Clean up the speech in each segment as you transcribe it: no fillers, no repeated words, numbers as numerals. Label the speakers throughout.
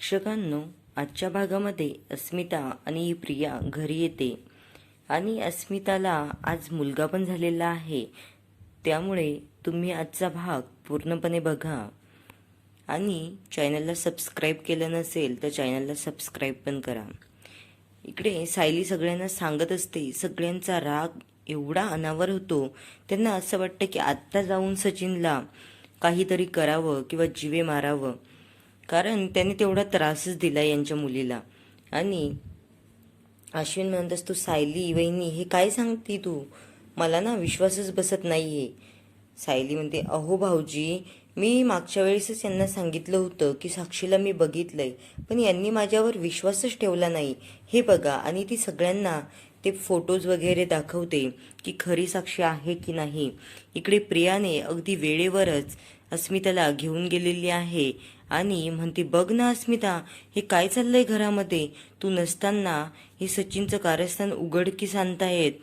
Speaker 1: प्रेक्षकांनो, आजच्या भागामध्ये अस्मिता आणि प्रिया घरी येते आणि अस्मिताला आज मुलगा पण झालेला आहे. त्यामुळे तुम्ही आजचा भाग पूर्णपणे बघा आणि चॅनलला सबस्क्राईब केलं नसेल तर चॅनलला सबस्क्राईब पण करा. इकडे सायली सगळ्यांना सांगत असते. सगळ्यांचा राग एवढा अनावर होतो, त्यांना असं वाटतं की आत्ता जाऊन सचिनला काहीतरी करावं किंवा जीवे मारावं, कारण त्याने तेवढा त्रासच दिला यांच्या मुलीला. आणि अश्विन म्हणत असतो, सायली वहिनी हे काय सांगते तू, मला ना विश्वासच बसत नाहीये. सायली म्हणते, अहो भाऊजी, मी मागच्या वेळेसच यांना सांगितलं होतं की साक्षीला मी बघितलंय, पण यांनी माझ्यावर विश्वासच ठेवला नाही. हे बघा. आणि ती सगळ्यांना ते फोटोज वगैरे दाखवते की खरी साक्षी आहे की नाही. इकडे प्रियाने अगदी वेळेवरच अस्मिताला घेऊन गेलेली आहे आणि म्हणते, बघ ना अस्मिता, हे काय चाललंय घरामध्ये, तू नसताना हे सचिनचं कारस्थान उघडकीस आणतायत.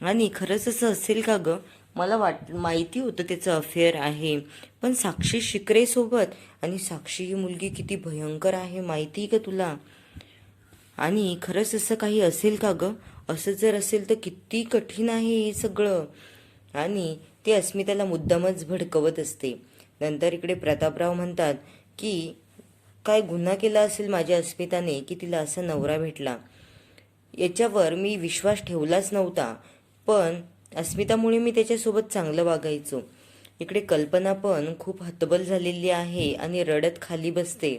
Speaker 1: आणि खरंच असं असेल का ग? मला माहिती होतं त्याचं अफेअर आहे, पण साक्षी शिकरे सोबत, आणि साक्षी ही मुलगी किती भयंकर आहे माहिती का तुला? आणि खरंच असं काही असेल का ग? असं जर असेल तर किती कठीण आहे हे सगळं. आणि ते अस्मिताला मुद्दामच भडकवत असते. नंतर इकडे प्रतापराव म्हणतात की काय गुन्हा केला असेल माझ्या अस्मिताने की तिला असा नवरा भेटला. याच्यावर मी विश्वास ठेवलाच नव्हता, पण अस्मितामुळे मी त्याच्यासोबत चांगलं वागायचो. इकडे कल्पना पण खूप हतबल झालेली आहे आणि रडत खाली बसते.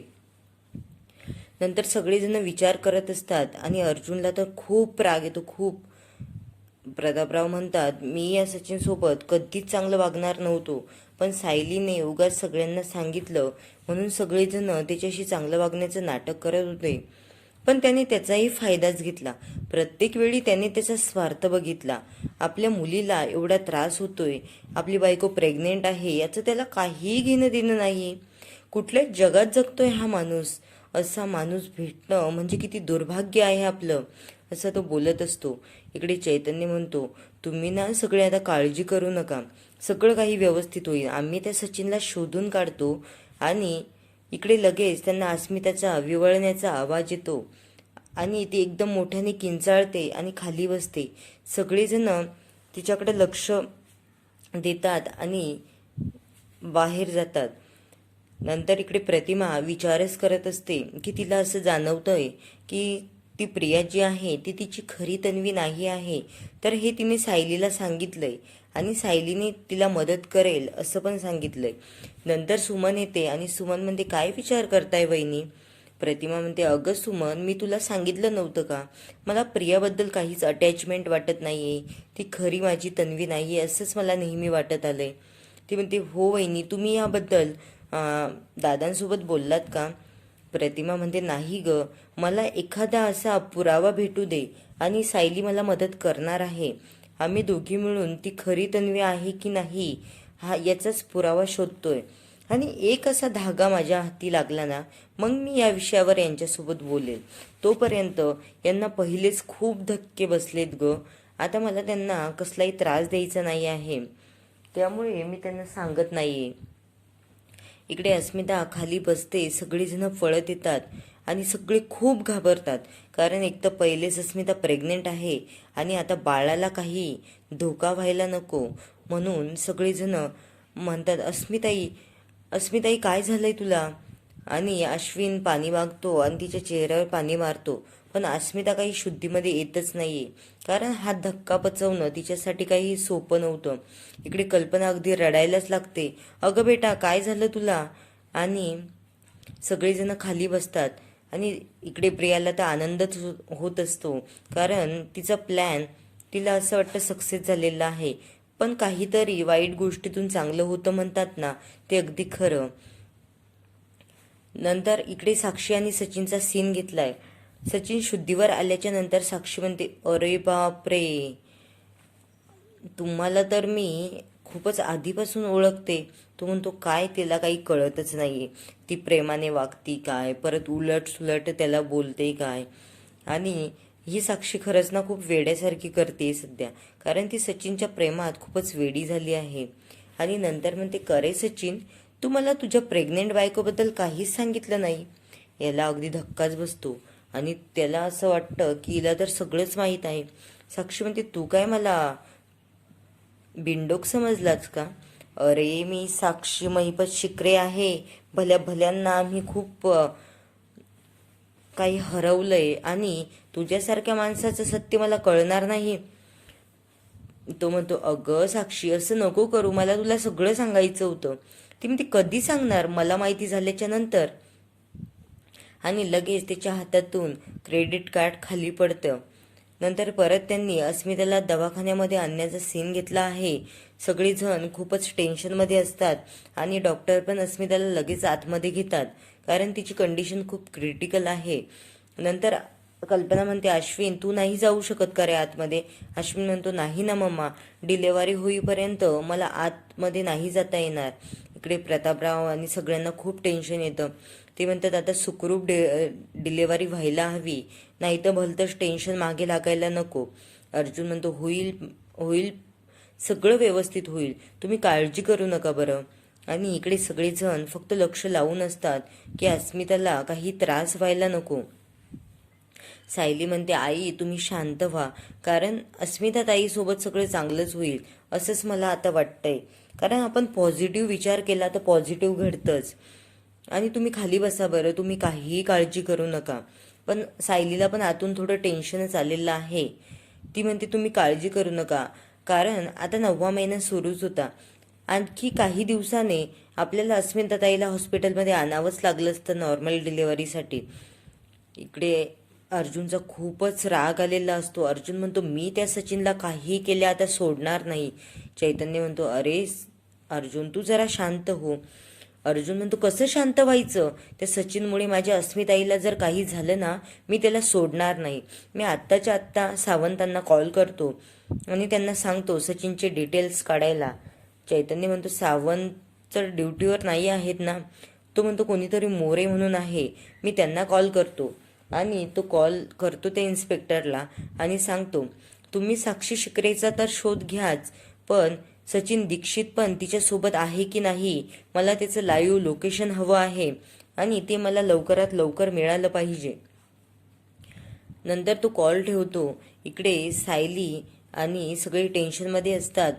Speaker 1: नंतर सगळेजण विचार करत असतात आणि अर्जुनला तर खूप राग येतो, खूप. प्रतापराव म्हणतात, मी या सचिन सोबत कधीच चांगलं वागणार नव्हतो, पण सायलीने उगाच सगळ्यांना सांगितलं म्हणून सगळेजण त्याच्याशी चांगलं वागण्याचं नाटक करत होते. पण त्याने त्याचाही फायदाच घेतला. प्रत्येक वेळी त्याने त्याचा स्वार्थ बघितला. आपल्या मुलीला एवढा त्रास होतोय, आपली बायको प्रेग्नेंट आहे, याचं त्याला काहीही घेणं देणं नाही. कुठल्या जगात जगतोय हा माणूस? असा माणूस भेटणं म्हणजे किती दुर्भाग्य आहे आपलं, असं तो बोलत असतो. इकडे चैतन्य म्हणतो, तुम्ही ना सगळे आता काळजी करू नका, सगळं काही व्यवस्थित होईल, आम्ही त्या सचिनला शोधून काढतो. आणि इकडे लगेच त्यांना अस्मिताचा विवळण्याचा आवाज येतो आणि ती एकदम मोठ्याने किंचाळते आणि खाली बसते. सगळेजण तिच्याकडे लक्ष देतात आणि बाहेर जातात. नंतर इकडे प्रतिमा विचारच करत असते की तिला असं जाणवतंय की ती प्रिया जी आहे ती तिची खरी तन्वी नाही आहे. तर हे तिने सायलीला सांगितलंय आणि सायलीने तिला मदत करेल असं पण सांगितलंय. नंतर सुमन येते आणि सुमन म्हणते, काय विचार करताय वहिनी? प्रतिमा म्हणते, अगं सुमन, मी तुला सांगितलं नव्हतं का, मला प्रियाबद्दल काहीच अटॅचमेंट वाटत नाहीये, ती खरी माझी तन्वी नाहीये असंच मला नेहमी वाटत आलंय. ती म्हणते, हो वहिनी, तुम्ही याबद्दल दादांसोबत बोललात का? प्रतिमा म्हणते, नाही ग, मला एखादा असा पुरावा भेटू दे आणि सायली मला मदत करणार आहे. आम्ही दोघी मिळून ती खरी तन्वी आहे की नाही याचाच पुरावा शोधतोय. आणि एक असा धागा माझ्या हाती लागला ना, मग मी या विषयावर यांच्यासोबत बोलेल. तोपर्यंत यांना पहिलेच खूप धक्के बसलेत ग. आता मला त्यांना कसलाही त्रास द्यायचा नाही आहे, त्यामुळे मी त्यांना सांगत नाहीये. इकडे अस्मिता खाली बसते. सगळेजण पळत येतात आणि सगळे खूप घाबरतात, कारण एक तर पहिलेच अस्मिता प्रेग्नेंट आहे आणि आता बाळाला काही धोका व्हायला नको म्हणून सगळेजण म्हणतात, अस्मिताई, अस्मिताई, काय झालंय तुला? आणि अश्विन पाणी मागतो आणि तिच्या चेहऱ्यावर पाणी मारतो, पण अस्मिता काही शुद्धीमध्ये येतच नाहीये, कारण हा धक्का पचवणं तिच्यासाठी काही सोपं नव्हतं. इकडे कल्पना अगदी रडायलाच लागते, अगं बेटा, काय झालं तुला? आणि सगळेजण खाली बसतात आणि इकडे प्रियाला तर आनंदच होत असतो, कारण तिचा प्लॅन तिला असं वाटतं सक्सेस झालेला आहे. पण काहीतरी वाईट गोष्टीतून चांगलं होतं म्हणतात ना, ते अगदी खरं. नंतर इकडे साक्षी आणि सचिनचा सीन घेतलाय. सचिन शुद्धीवर आल्याच्या नंतर साक्षी म्हणते, अरे बापरे, तुम्हाला तर मी खूपच आधीपासून ओळखते. तो म्हणतो, काय तिला काही कळतच नाहीये, ती प्रेमाने वागती काय, परत उलट सुलट त्याला बोलते काय. आणि ही साक्षी खरंच ना खूप वेड्यासारखी करते सध्या, कारण ती सचिनच्या प्रेमात खूपच वेडी झाली आहे. आणि नंतर म्हणते, करे सचिन, तू मला तुझ्या प्रेग्नेंट बायकोबद्दल काहीच सांगितलं नाही. याला अगदी धक्काच बसतो आणि त्याला असं वाटतं की हिला तर सगळंच माहीत आहे. साक्षी म्हणते, तू काय मला बिंडोक समजलाच का? अरे मी साक्षी महिपत शिकरे आहे. भल्या भल्यांना आम्ही खूप काही हरवलंय आणि तुझ्यासारख्या माणसाचं सत्य मला कळणार नाही. तो म्हणतो, अगं साक्षी असं नको करू, मला तुला सगळं सांगायचं होतं. ती म्हणते, कधी सांगणार? मला माहिती झाल्याच्या नंतर. आणि लगेच त्याच्या हातातून क्रेडिट कार्ड खाली पडतं. नंतर परत त्यांनी अस्मिताला दवाखान्यामध्ये आणण्याचा सीन घेतला आहे. सगळेजण खूपच टेन्शनमध्ये असतात आणि डॉक्टर पण अस्मिताला लगेच आतमध्ये घेतात कारण तिची कंडिशन खूप क्रिटिकल आहे. नंतर कल्पना म्हणते, अश्विन तू नाही जाऊ शकत का रे आतमध्ये? अश्विन म्हणतो, नाही ना मम्मा, डिलेवरी होईपर्यंत मला आतमध्ये नाही जाता येणार. इकडे प्रतापराव आणि सगळ्यांना खूप टेन्शन येतं. ते म्हणतात, आता सुखरूप डिलेवरी व्हायला हवी, नाही तर भलतंच टेन्शन मागे लागायला नको. अर्जुन म्हणतो, होईल होईल, सगळं व्यवस्थित होईल, तुम्ही काळजी करू नका बरं. आणि इकडे सगळेजण फक्त लक्ष लावून असतात की अस्मिताला काही त्रास व्हायला नको. सायली म्हणते, आई तुम्ही शांत व्हा, कारण अस्मिता ताईसोबत सगळं चांगलंच होईल असंच मला आता वाटतंय. कारण आपण पॉझिटिव्ह विचार केला तर पॉझिटिव्ह घडतंच. आणि तुम्ही खाली बसा बरं, तुम्ही काहीही काळजी करू नका. पण सायलीला पण आतून थोडं टेन्शनच आलेलं आहे. ती म्हणते, तुम्ही काळजी करू नका, कारण आता 9वा महिना सुरूच होता. आणखी काही दिवसाने आपल्याला अस्मिता ताईला हॉस्पिटलमध्ये आणावंच लागलं असतं नॉर्मल डिलिव्हरीसाठी. इकडे अर्जुनचा खूपच राग आलेला असतो. अर्जुन म्हणतो, मी त्या सचिनला काही केले आता सोडणार नाही. चैतन्य म्हणतो, अरे अर्जुन तू जरा शांत हो. अर्जुन म्हणतो, कसं शांत व्हायचं? त्या सचिनमुळे माझ्या अस्मिताईला जर काही झालं ना, मी त्याला सोडणार नाही. मी आत्ताच्या आत्ता सावंतांना कॉल करतो आणि त्यांना सांगतो सचिनचे डिटेल्स काढायला. चैतन्य म्हणतो, सावंत तर ड्युटीवर नाही आहेत ना? तो म्हणतो, कोणीतरी मोरे म्हणून आहे, मी त्यांना कॉल करतो. आणि तो कॉल करतो त्या इन्स्पेक्टरला आणि सांगतो, तुम्ही साक्षी शिकरेचा तर शोध घ्याच, पण सचिन दीक्षित पण तिच्यासोबत आहे की नाही, मला त्याचं लाईव्ह लोकेशन हवं आहे आणि ते मला लवकरात लवकर मिळालं पाहिजे. नंतर तो कॉल ठेवतो. इकडे सायली आणि सगळे टेन्शनमध्ये असतात.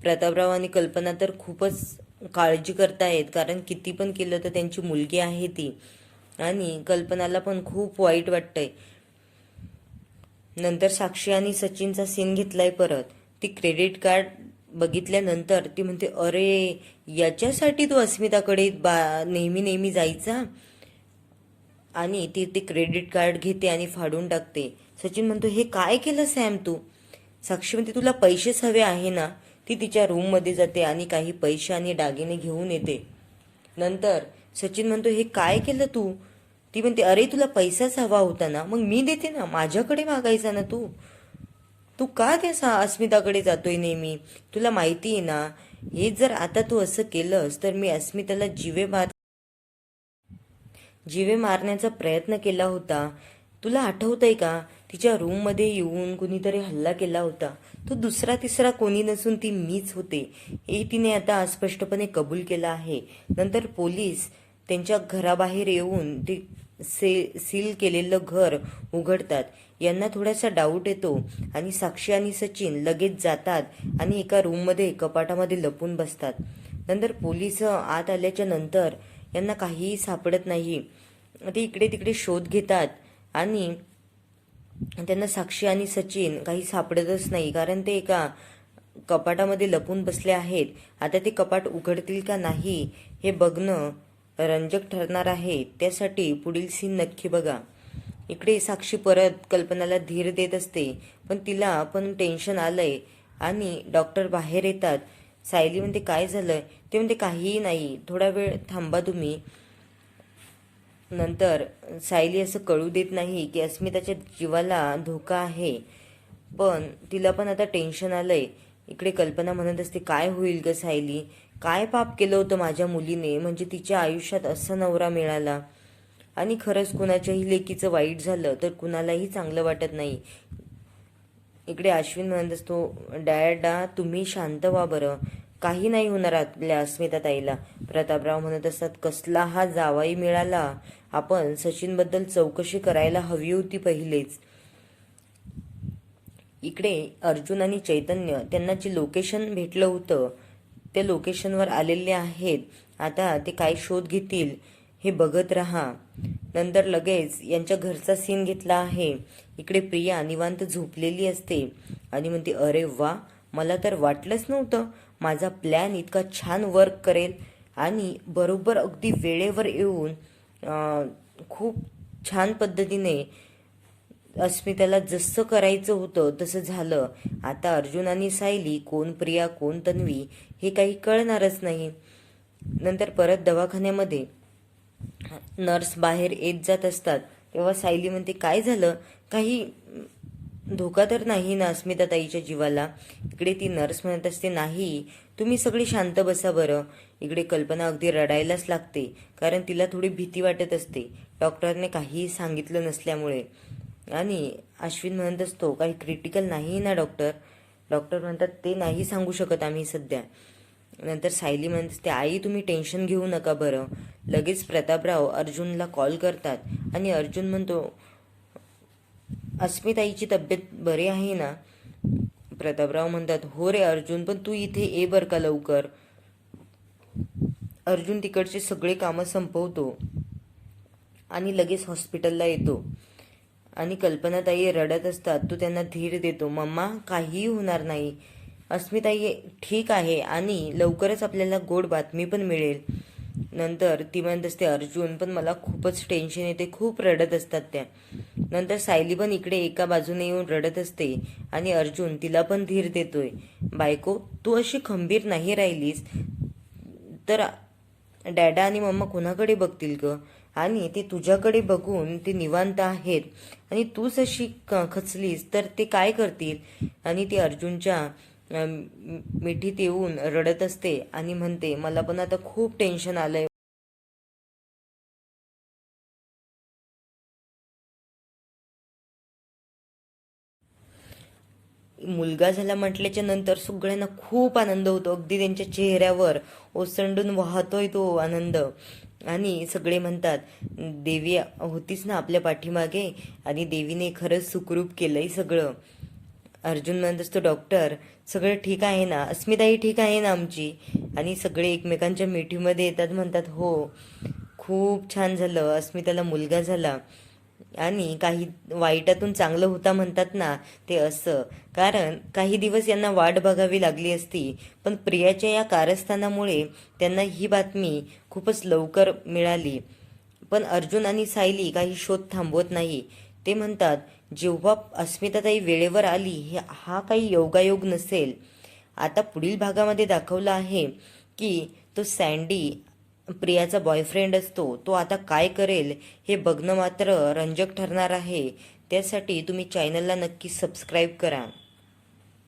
Speaker 1: प्रतापराव आणि कल्पना तर खूपच काळजी करतायत, कारण किती पण केलं तर त्यांची मुलगी आहे ती. आणि कल्पनाला पण खूप वाईट वाटतंय. नंतर साक्षी आणि सचिनचा सीन घेतलाय परत. ती क्रेडिट कार्ड बघितल्यानंतर ती म्हणते, अरे याच्यासाठी तू अस्मिताकडे नेहमी नेहमी जायचा? आणि ती ते क्रेडिट कार्ड घेते आणि फाडून टाकते. सचिन म्हणतो, हे काय केलं सॅम तू? साक्षी म्हणते, तुला पैसेच हवे आहे ना? ती तिच्या रूममध्ये जाते आणि काही पैसे आणि दागिने घेऊन येते. नंतर सचिन म्हणतो, हे काय केलं तू? ती म्हणते, अरे तुला पैसाच हवा होता ना, मग मी देते ना, माझ्याकडे मागायचा ना तू. तू का त्या अस्मिताकडे जातोय नेहमी? तुला माहिती आहे ना, हे जर आता तू असं केलंस तर मी अस्मिताला जीवे मारण्याचा प्रयत्न केला होता. तुला आठवतंय का? तिच्या रूममध्ये येऊन कुणीतरी हल्ला केला होता. तो दुसरा तिसरा कोणी नसून ती मीच होते, हे तिने आता स्पष्टपणे कबूल केलं आहे. नंतर पोलीस त्यांच्या घराबाहेर येऊन ते सील केलेलं घर उघडतात. यांना थोडासा डाऊट येतो आणि साक्षी आणि सचिन लगेच जातात आणि एका रूममध्ये कपाटामध्ये लपून बसतात. नंतर पोलीस आत आल्याच्या नंतर यांना काहीही सापडत नाही. ते इकडे तिकडे शोध घेतात आणि त्यांना साक्षी आणि सचिन काही सापडतच नाही, कारण ते एका कपाटामध्ये लपून बसले आहेत. आता ते कपाट उघडतील का नाही हे बघणं रंजक ठरणार आहे. त्यासाठी पुढील सीन नक्की बघा. इकडे साक्षी परत कल्पनाला धीर देत असते, पण तिला पण टेन्शन आलंय आणि डॉक्टर बाहेर येतात. सायली म्हणते, काय झालंय? ते म्हणते, काहीही नाही, थोडा वेळ थांबा तुम्ही. नंतर सायली असं कळू देत नाही की अस्मिताच्या जीवाला धोका आहे, पण तिला पण आता टेन्शन आलंय. इकडे कल्पना म्हणत असते, काय होईल ग सायली? काय पाप केलं होतं माझ्या मुलीने, म्हणजे तिच्या आयुष्यात असा नवरा मिळाला? आणि खरंच कुणाच्याही लेकीचं वाईट झालं तर कुणालाही चांगलं वाटत नाही. इकडे अश्विन म्हणत असतो, डॅडा तुम्ही शांत व्हा बरं, काही नाही होणार आपल्या अस्मिताताईला. प्रतापराव म्हणत असतात, कसला हा जावाई मिळाला, आपण सचिनबद्दल चौकशी करायला हवी होती पहिलेच. इकडे अर्जुन आणि चैतन्य त्यांना जे लोकेशन भेटलं होतं त्या लोकेशनवर आलेले आहेत. आता ते काय शोध घेतील हे बघत राहा. नंतर लगेच यांच्या घरचा सीन घेतला आहे. इकडे प्रिया निवांत झोपलेली असते आणि म्हणते, अरे वा, मला तर वाटलंच नव्हतं माझा प्लॅन इतका छान वर्क करेल आणि बरोबर अगदी वेळेवर येऊन खूप छान पद्धतीने अस्मिताला जसं करायचं होतं तसं झालं. आता अर्जुन आणि सायली, कोण प्रिया कोण तन्वी हे काही कळणारच नाही. नंतर परत दवाखान्यामध्ये नर्स बाहेर येत जात असतात तेव्हा सायली म्हणते, काय झालं, काही धोका तर नाही ना अस्मिताताईच्या जीवाला. इकडे ती नर्स म्हणत असते, नाही, तुम्ही सगळी शांत बसा बरं. इकडे कल्पना अगदी रडायलाच लागते कारण तिला थोडी भीती वाटत असते डॉक्टरने काहीही सांगितलं नसल्यामुळे. आणि अश्विन म्हणत असतो, काही क्रिटिकल नाही ना डॉक्टर. डॉक्टर म्हणतात, ते नाही सांगू शकत आम्ही सध्या. नंतर सायली म्हणत असते, आई तुम्ही टेन्शन घेऊ नका बरं. लगेच प्रतापराव अर्जुनला कॉल करतात आणि अर्जुन म्हणतो, अस्मिताईची तब्येत बरी आहे ना. प्रतापराव म्हणतात, हो रे अर्जुन, पण तू इथे ये बरं का लवकर. अर्जुन तिकडचे सगळे कामं संपवतो आणि लगेच हॉस्पिटलला येतो. आणि कल्पनाताई रडत असतात. तो त्यांना धीर देतो, मम्मा काहीही होणार नाही, अस्मिताई ठीक आहे आणि लवकरच आपल्याला गोड बातमी पण मिळेल. नंतर ती म्हणत असते, अर्जुन पण मला खूपच टेन्शन येते, खूप रडत असतात त्या. नंतर सायली पण इकडे एका बाजूने येऊन रडत असते आणि अर्जुन तिला पण धीर देतोय, बायको तू अशी खंबीर नाही राहिलीस तर डॅडा आणि मम्मा कोणाकडे बघतील ग. आणि ते तुझ्याकडे बघून ते निवांत आहेत आणि तूच अशी खचलीस तर ते काय करतील. आणि ती अर्जुनच्या मिठीत येऊन रडत असते आणि म्हणते, मला पण आता खूप टेन्शन आलंय. मुलगा झाला म्हटल्याच्या नंतर सगळ्यांना खूप आनंद होतो. अगदी त्यांच्या चेहऱ्यावर ओसंडून वाहतोय तो आनंद. आणि सगळे म्हणतात, देवी होतीच ना आपल्या पाठीमागे आणि देवीने खरंच सुखरूप केलंय सगळं. अर्जुन म्हणत असतो, डॉक्टर सगळं ठीक आहे ना, अस्मिताही ठीक आहे ना आमची. आणि सगळे एकमेकांच्या मिठीमध्ये येतात, म्हणतात, हो खूप छान झालं, अस्मिताला मुलगा झाला. आणि काही वाईटातून चांगलं होता म्हणतात ना, ते असं. कारण काही दिवस यांना वाट बघावी लागली असती, पण प्रियाच्या या कारस्थानामुळे त्यांना ही बातमी खूपच लवकर मिळाली. पण अर्जुन आणि सायली काही शोध थांबवत नाही. ते म्हणतात, जेव्हा अस्मिताताई वेळेवर आली हा काही योगायोग नसेल. आता पुढील भागामध्ये दाखवलं आहे की तो सँडी प्रियाचा बॉयफ्रेंड असतो, तो आता काय करेल हे बघणं मात्र रंजक ठरणार आहे. त्यासाठी तुम्ही चॅनलला नक्की सबस्क्राईब करा.